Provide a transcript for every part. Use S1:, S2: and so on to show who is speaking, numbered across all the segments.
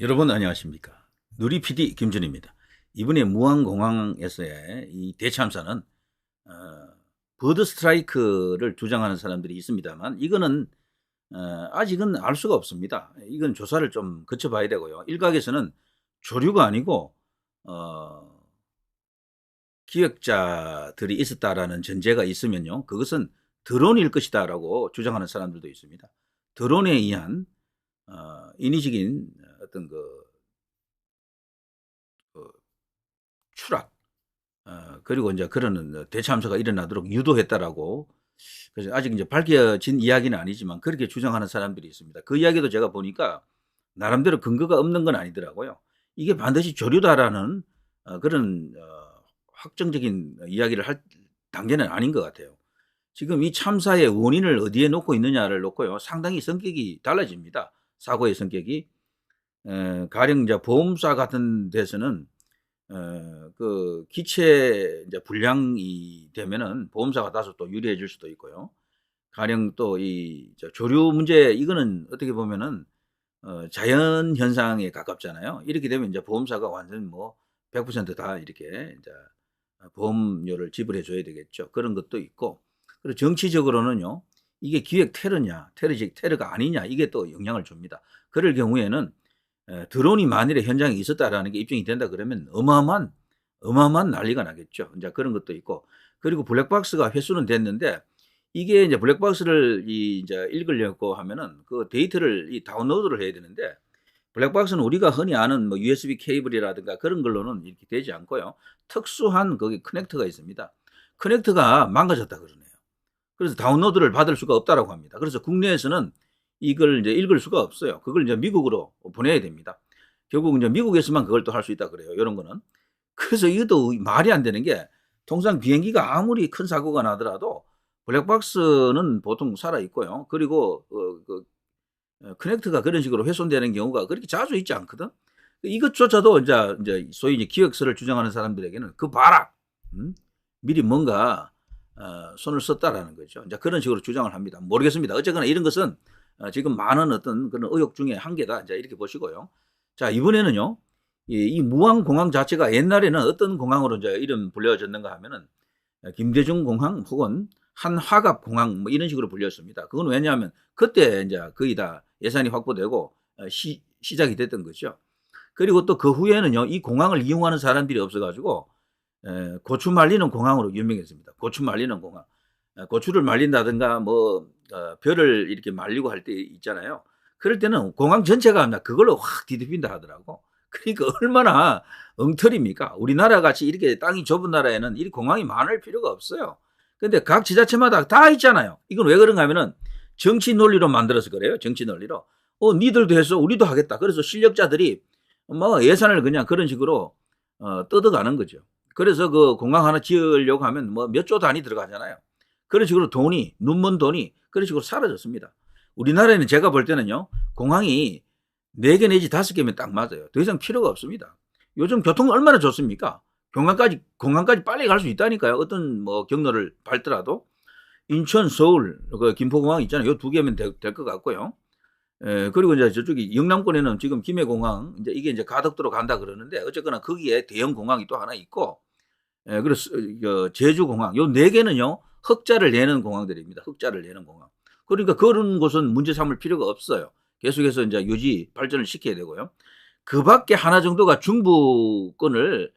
S1: 여러분 안녕하십니까. 누리 PD 김준입니다. 이번에 무안공항에서의 이 대참사는 어, 버드 스트라이크를 주장하는 사람들이 있습니다만 이거는 아직은 알 수가 없습니다. 이건 조사를 좀 거쳐봐야 되고요. 일각에서는 조류가 아니고 어, 기획자들이 있었다라는 전제가 있으면요. 그것은 드론일 것이다라고 주장하는 사람들도 있습니다. 드론에 의한 인위적인 어떤 그 추락 그리고 이제 그런 대참사가 일어나도록 유도했다라고. 그래서 아직 이제 밝혀진 이야기는 아니지만 그렇게 주장하는 사람들이 있습니다. 그 이야기도 제가 보니까 나름대로 근거가 없는 건 아니더라고요. 이게 반드시 조류다라는 그런 확정적인 이야기를 할 단계는 아닌 것 같아요. 지금 이 참사의 원인을 어디에 놓고 있느냐를 놓고요. 상당히 성격이 달라집니다. 사고의 성격이. 가령 이제 보험사 같은 데서는 그 기체 이제 불량이 되면은 보험사가 다소 또 유리해질 수도 있고요. 가령 또 이 조류 문제 이거는 어떻게 보면은 자연 현상에 가깝잖아요. 이렇게 되면 이제 보험사가 완전 뭐 100%다 이렇게 이제 보험료를 지불해 줘야 되겠죠. 그런 것도 있고. 그리고 정치적으로는요. 이게 기획 테러냐, 테러직 테러가 아니냐 이게 또 영향을 줍니다. 그럴 경우에는 드론이 만일에 현장에 있었다라는 게 입증이 된다 그러면 어마어마한 난리가 나겠죠. 이제 그런 것도 있고. 그리고 블랙박스가 회수는 됐는데 이게 이제 블랙박스를 이제 읽으려고 하면은 그 데이터를 다운로드를 해야 되는데 블랙박스는 우리가 흔히 아는 뭐 USB 케이블이라든가 그런 걸로는 이렇게 되지 않고요. 특수한 거기 커넥터가 있습니다. 커넥터가 망가졌다 그러네요. 그래서 다운로드를 받을 수가 없다라고 합니다. 그래서 국내에서는 이걸 이제 읽을 수가 없어요. 그걸 이제 미국으로 보내야 됩니다. 결국 이제 미국에서만 그걸 또 할 수 있다 그래요. 이런 거는. 그래서 이것도 말이 안 되는 게 통상 비행기가 아무리 큰 사고가 나더라도 블랙박스는 보통 살아 있고요. 그리고 커넥트가 그런 식으로 훼손되는 경우가 그렇게 자주 있지 않거든. 이것조차도 이제 소위 이제 기획서를 주장하는 사람들에게는 그 봐라, 음? 미리 뭔가 손을 썼다라는 거죠. 이제 그런 식으로 주장을 합니다. 모르겠습니다. 어쨌거나 이런 것은 지금 많은 어떤 그런 의혹 중에 한 개다. 이제 이렇게 보시고요. 자, 이번에는요. 이 무안공항 자체가 옛날에는 어떤 공항으로 이제 이름 불려졌는가 하면은 김대중 공항 혹은 한화갑 공항 뭐 이런 식으로 불렸습니다. 그건 왜냐하면 그때 이제 거의 다 예산이 확보되고 시작이 됐던 거죠. 그리고 또 그 후에는요, 이 공항을 이용하는 사람들이 없어가지고 고추 말리는 공항으로 유명했습니다. 고추 말리는 공항. 고추를 말린다든가 뭐 벼를 이렇게 말리고 할 때 있잖아요. 그럴 때는 공항 전체가 그걸로 확 뒤덮인다 하더라고. 그러니까 얼마나 엉터리입니까? 우리나라 같이 이렇게 땅이 좁은 나라에는 이 공항이 많을 필요가 없어요. 근데 각 지자체마다 다 있잖아요. 이건 왜 그런가 하면은 정치 논리로 만들어서 그래요. 정치 논리로. 니들도 해서 우리도 하겠다. 그래서 실력자들이 뭐 예산을 그냥 그런 식으로 뜯어가는 거죠. 그래서 그 공항 하나 지으려고 하면 뭐 몇 조 단위 들어가잖아요. 그런 식으로 돈이, 눈먼 돈이 그런 식으로 사라졌습니다. 우리나라에는 제가 볼 때는요, 공항이 4개 내지 5개면 딱 맞아요. 더 이상 필요가 없습니다. 요즘 교통 얼마나 좋습니까? 공항까지 빨리 갈 수 있다니까요. 어떤 뭐 경로를 밟더라도. 인천, 서울, 그 김포공항 있잖아요. 요 2개면 될 것 같고요. 그리고 이제 저쪽이 영남권에는 지금 김해공항, 이제 이게 이제 가덕도로 간다 그러는데 어쨌거나 거기에 대형 공항이 또 하나 있고, 그리고 제주공항, 요 4개는요, 흑자를 내는 공항들입니다. 흑자를 내는 공항. 그러니까 그런 곳은 문제 삼을 필요가 없어요. 계속해서 이제 유지, 발전을 시켜야 되고요. 그 밖에 하나 정도가 중부권을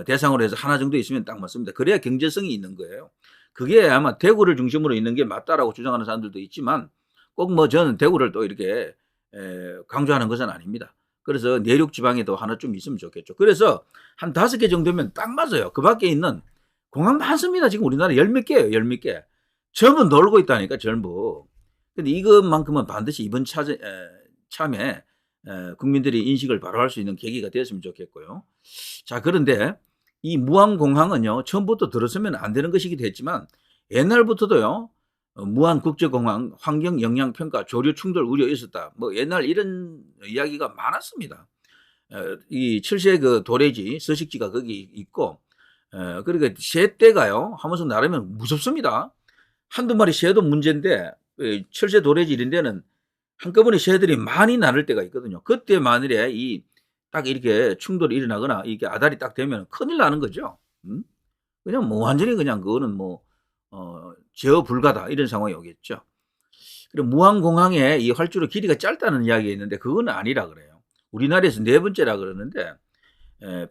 S1: 대상으로 해서 하나 정도 있으면 딱 맞습니다. 그래야 경제성이 있는 거예요. 그게 아마 대구를 중심으로 있는 게 맞다라고 주장하는 사람들도 있지만 꼭 뭐 저는 대구를 또 이렇게 강조하는 것은 아닙니다. 그래서 내륙 지방에도 하나쯤 있으면 좋겠죠. 그래서 한 5개 정도면 딱 맞아요. 그 밖에 있는 공항 많습니다. 지금 우리나라 열 몇 개예요. 열 몇 개. 전부 놀고 있다니까 전부. 근데 이것만큼은 반드시 이번 참에 국민들이 인식을 바로 할 수 있는 계기가 되었으면 좋겠고요. 자, 그런데 이 무안공항은요, 처음부터 들었으면 안 되는 것이기도 했지만 옛날부터도요, 무안국제공항 환경영향평가 조류 충돌 우려 있었다. 뭐 옛날 이런 이야기가 많았습니다. 이 칠세 그 도래지 서식지가 거기 있고, 그러니까 새떼가요, 한 번씩 나르면 무섭습니다. 한두 마리 새도 문제인데, 칠세 도래지 이런 데는 한꺼번에 새들이 많이 나를 때가 있거든요. 그때 만일에 딱 이렇게 충돌이 일어나거나 이게 아달이 딱 되면 큰일 나는 거죠. 그냥 뭐 완전히 그냥 그거는 뭐 제어 불가다 이런 상황이 오겠죠. 그리고 무안공항의 이 활주로 길이가 짧다는 이야기가 있는데 그건 아니라 그래요. 우리나라에서 네 번째라 그러는데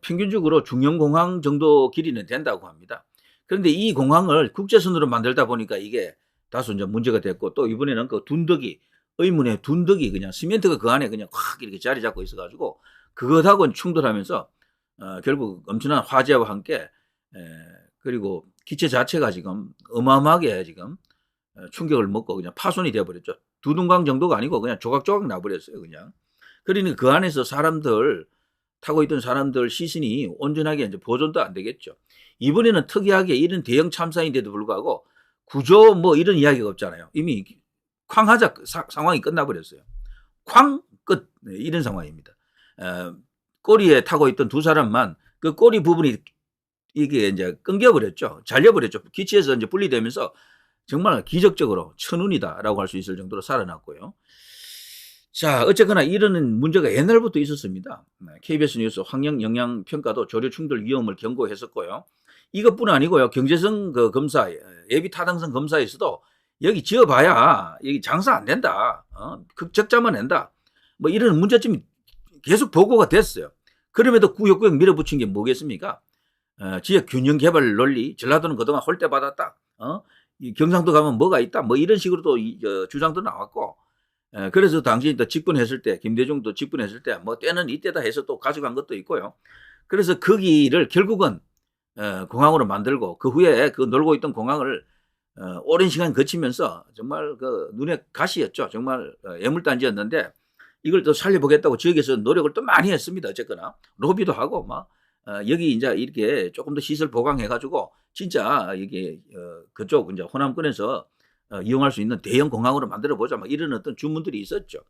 S1: 평균적으로 중형공항 정도 길이는 된다고 합니다. 그런데 이 공항을 국제선으로 만들다 보니까 이게 다소 이제 문제가 됐고, 또 이번에는 그 둔덕이, 의문의 둔덕이 그냥 시멘트가 그 안에 그냥 확 이렇게 자리 잡고 있어가지고 그것하고는 충돌하면서 결국 엄청난 화재와 함께 그리고 기체 자체가 지금 어마어마하게 지금 충격을 먹고 그냥 파손이 되어버렸죠. 두둥강 정도가 아니고 그냥 조각조각 나버렸어요, 그냥. 그러니까 그 안에서 타고 있던 사람들 시신이 온전하게 이제 보존도 안 되겠죠. 이번에는 특이하게 이런 대형 참사인데도 불구하고 구조 뭐 이런 이야기가 없잖아요. 이미 쾅하자 상황이 끝나버렸어요. 쾅 끝. 네, 이런 상황입니다. 꼬리에 타고 있던 두 사람만 그 꼬리 부분이 이게 이제 끊겨버렸죠. 잘려버렸죠. 기체에서 이제 분리되면서 정말 기적적으로 천운이다라고 할 수 있을 정도로 살아났고요. 자, 어쨌거나 이런 문제가 옛날부터 있었습니다. KBS 뉴스 환경영향평가도 조류 충돌 위험을 경고했었고요. 이것뿐 아니고요. 경제성 그 검사, 예비 타당성 검사에서도 여기 지어봐야 여기 장사 안 된다. 적자만 낸다. 뭐 이런 문제점이 계속 보고가 됐어요. 그럼에도 구역구역 밀어붙인 게 뭐겠습니까? 지역 균형 개발 논리, 전라도는 그동안 홀대 받았다. 경상도 가면 뭐가 있다. 뭐 이런 식으로도 주장도 나왔고, 그래서 당시 또 집권했을 때, 김대중도 집권했을 때, 뭐 때는 이때다 해서 또 가져간 것도 있고요. 그래서 거기를 결국은 공항으로 만들고, 그 후에 그 놀고 있던 공항을 오랜 시간 거치면서 정말 그 눈에 가시였죠. 정말 애물단지였는데 이걸 또 살려보겠다고 지역에서 노력을 또 많이 했습니다. 어쨌거나 로비도 하고 막 여기 이제 이렇게 조금 더 시설 보강해가지고 진짜 이게 그쪽 이제 호남권에서 이용할 수 있는 대형 공항으로 만들어 보자 막 이런 어떤 주문들이 있었죠.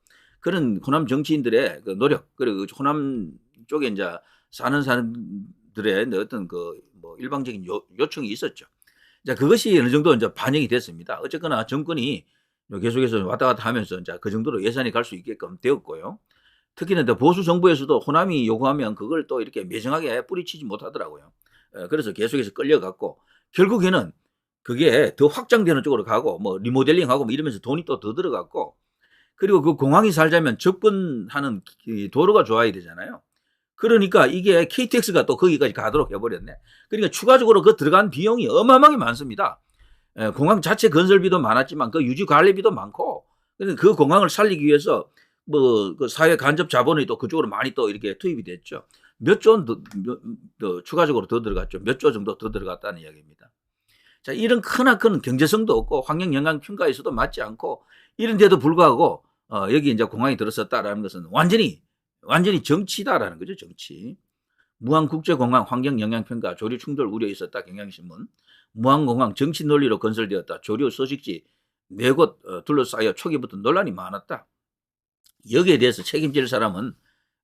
S1: 그런 호남 정치인들의 그 노력, 그리고 호남 쪽에 이제 사는 사람들의 어떤 그 뭐 일방적인 요청이 있었죠. 자, 그것이 어느 정도 이제 반영이 됐습니다. 어쨌거나 정권이 계속해서 왔다 갔다 하면서 이제 그 정도로 예산이 갈 수 있게끔 되었고요. 특히나 보수 정부에서도 호남이 요구하면 그걸 또 이렇게 매정하게 뿌리치지 못하더라고요. 그래서 계속해서 끌려갔고, 결국에는 그게 더 확장되는 쪽으로 가고, 뭐 리모델링하고 뭐 이러면서 돈이 또 더 들어갔고, 그리고 그 공항이 살자면 접근하는 도로가 좋아야 되잖아요. 그러니까 이게 KTX가 또 거기까지 가도록 해버렸네. 그러니까 추가적으로 그 들어간 비용이 어마어마하게 많습니다. 공항 자체 건설비도 많았지만 그 유지 관리비도 많고, 그 공항을 살리기 위해서 뭐 그 사회 간접 자본이 또 그쪽으로 많이 또 이렇게 투입이 됐죠. 몇 조 원 더 추가적으로 더 들어갔죠. 몇 조 정도 더 들어갔다는 이야기입니다. 자, 이런 크나큰 경제성도 없고 환경 영향 평가에서도 맞지 않고 이런데도 불구하고 여기 이제 공항이 들어섰다라는 것은 완전히 정치다라는 거죠, 정치. 무안국제공항 환경영향평가 조류 충돌 우려 있었다. 경향신문. 무안공항 정치 논리로 건설되었다. 조류 서식지 4곳 둘러싸여 초기부터 논란이 많았다. 여기에 대해서 책임질 사람은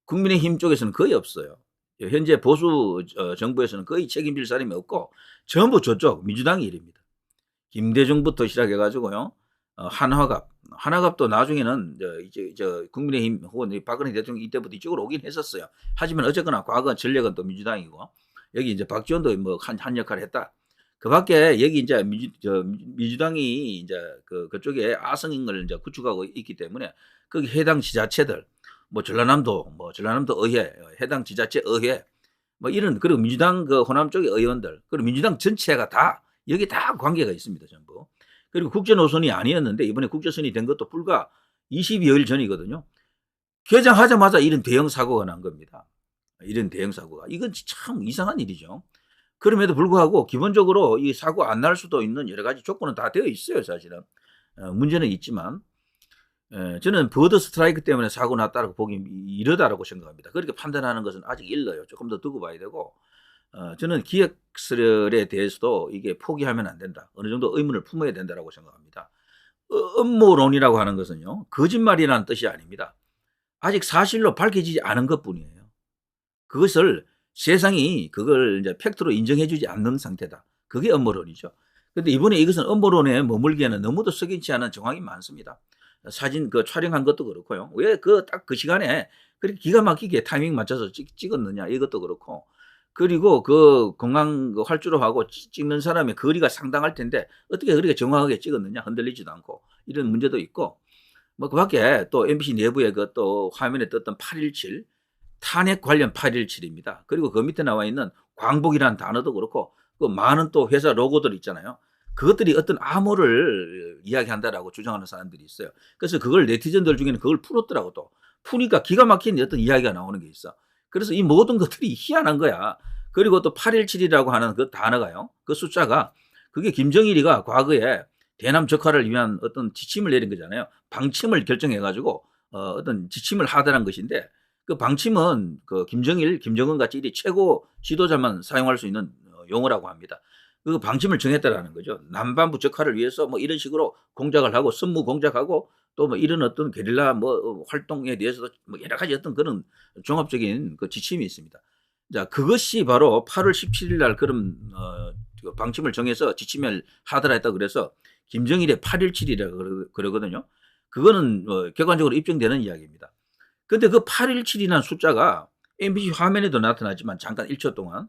S1: 국민의힘 쪽에서는 거의 없어요. 현재 보수 정부에서는 거의 책임질 사람이 없고 전부 저쪽 민주당의 일입니다. 김대중부터 시작해가지고요. 한화갑도 나중에는 국민의힘 혹은 박근혜 대통령 이때부터 이쪽으로 오긴 했었어요. 하지만 어쨌거나 과거 전력은 또 민주당이고, 여기 이제 박지원도 뭐 한 역할을 했다. 그 밖에 여기 이제 민주당이 이제 그쪽에 아성을 이제 구축하고 있기 때문에 거기 해당 지자체들, 뭐 전라남도 의회, 해당 지자체 의회, 뭐 이런, 그리고 민주당 그 호남 쪽의 의원들, 그리고 민주당 전체가 다 여기 다 관계가 있습니다, 전부. 그리고 국제 노선이 아니었는데 이번에 국제선이 된 것도 불과 20여일 전이거든요. 개장하자마자 이런 대형 사고가 난 겁니다. 이런 대형 사고가. 이건 참 이상한 일이죠. 그럼에도 불구하고 기본적으로 이 사고 안 날 수도 있는 여러 가지 조건은 다 되어 있어요, 사실은. 문제는 있지만 저는 버드 스트라이크 때문에 사고 났다고 보기 이르다라고 생각합니다. 그렇게 판단하는 것은 아직 일러요. 조금 더 두고 봐야 되고, 저는 기획설에 대해서도 이게 포기하면 안 된다. 어느 정도 의문을 품어야 된다라고 생각합니다. 음모론이라고 하는 것은요, 거짓말이라는 뜻이 아닙니다. 아직 사실로 밝혀지지 않은 것뿐이에요. 그것을 세상이 그걸 이제 팩트로 인정해주지 않는 상태다. 그게 음모론이죠. 근데 이번에 이것은 음모론에 머물기에는 너무도 석연치 않은 정황이 많습니다. 사진 그 촬영한 것도 그렇고요. 왜 그 딱 그 시간에 그렇게 기가 막히게 타이밍 맞춰서 찍었느냐 이것도 그렇고. 그리고 그 공항 그 활주로 하고 찍는 사람의 거리가 상당할 텐데 어떻게 그렇게 정확하게 찍었느냐 흔들리지도 않고 이런 문제도 있고. 뭐 그 밖에 또 MBC 내부에 그 또 화면에 떴던 8.17 탄핵 관련 8.17입니다. 그리고 그 밑에 나와 있는 광복이라는 단어도 그렇고 그 많은 또 회사 로고들 있잖아요. 그것들이 어떤 암호를 이야기한다라고 주장하는 사람들이 있어요. 그래서 그걸 네티즌들 중에는 그걸 풀었더라고 또. 푸니까 기가 막힌 어떤 이야기가 나오는 게 있어. 그래서 이 모든 것들이 희한한 거야. 그리고 또 8.17이라고 하는 그 단어가요. 그 숫자가 그게 김정일이가 과거에 대남 적화를 위한 어떤 지침을 내린 거잖아요. 방침을 결정해가지고 어떤 지침을 하더란 것인데 그 방침은 그 김정일, 김정은 같이 이 최고 지도자만 사용할 수 있는 용어라고 합니다. 그 방침을 정했다라는 거죠. 남반부 적화를 위해서 뭐 이런 식으로 공작을 하고 선무 공작하고 또 뭐 이런 어떤 게릴라 뭐 활동에 대해서도 뭐 여러 가지 어떤 그런 종합적인 그 지침이 있습니다. 자, 그것이 바로 8월 17일 날 그런 그 방침을 정해서 지침을 하더라 했다 그래서 김정일의 8.17이라고 그러거든요. 그거는 객관적으로 입증되는 이야기입니다. 근데 그 8.17이라는 숫자가 MBC 화면에도 나타나지만 잠깐 1초 동안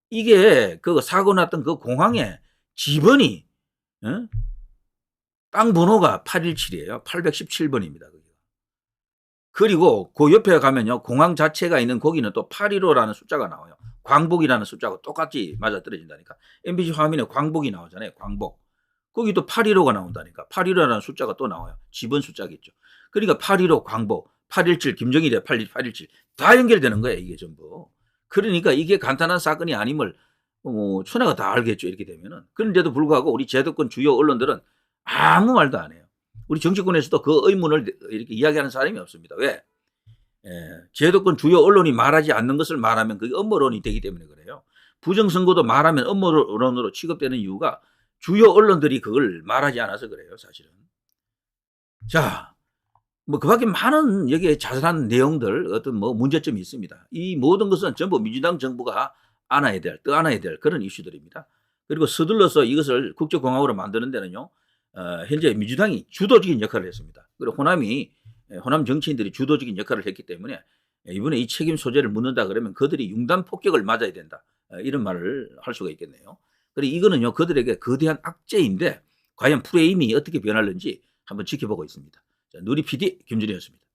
S1: 이게 그 사고 났던 그 공항의 지번이 땅 번호가 8.17이에요. 817번입니다. 그리고 그 옆에 가면요. 공항 자체가 있는 거기는 또 815라는 숫자가 나와요. 광복이라는 숫자가 똑같이 맞아떨어진다니까. MBC 화면에 광복이 나오잖아요. 광복. 거기 또 815가 나온다니까. 815라는 숫자가 또 나와요. 지번 숫자겠죠. 그러니까 815 광복, 817 김정일의 817 다 연결되는 거예요. 이게 전부. 그러니까 이게 간단한 사건이 아님을 천하가 다 알겠죠. 이렇게 되면은. 그런데도 불구하고 우리 제도권 주요 언론들은 아무 말도 안 해요. 우리 정치권에서도 그 의문을 이렇게 이야기하는 사람이 없습니다. 왜? 제도권 주요 언론이 말하지 않는 것을 말하면 그게 음모론이 되기 때문에 그래요. 부정선거도 말하면 음모론으로 취급되는 이유가 주요 언론들이 그걸 말하지 않아서 그래요, 사실은. 자, 뭐 그 밖에 많은 여기에 자세한 내용들 어떤 뭐 문제점이 있습니다. 이 모든 것은 전부 민주당 정부가 떠안아야 될 그런 이슈들입니다. 그리고 서둘러서 이것을 국제공항으로 만드는 데는요, 현재 민주당이 주도적인 역할을 했습니다. 그리고 호남 정치인들이 주도적인 역할을 했기 때문에 이번에 이 책임 소재를 묻는다 그러면 그들이 융단 폭격을 맞아야 된다. 이런 말을 할 수가 있겠네요. 그리고 이거는요, 그들에게 거대한 악재인데 과연 프레임이 어떻게 변할는지 한번 지켜보고 있습니다. 자, 누리 PD 김준이었습니다.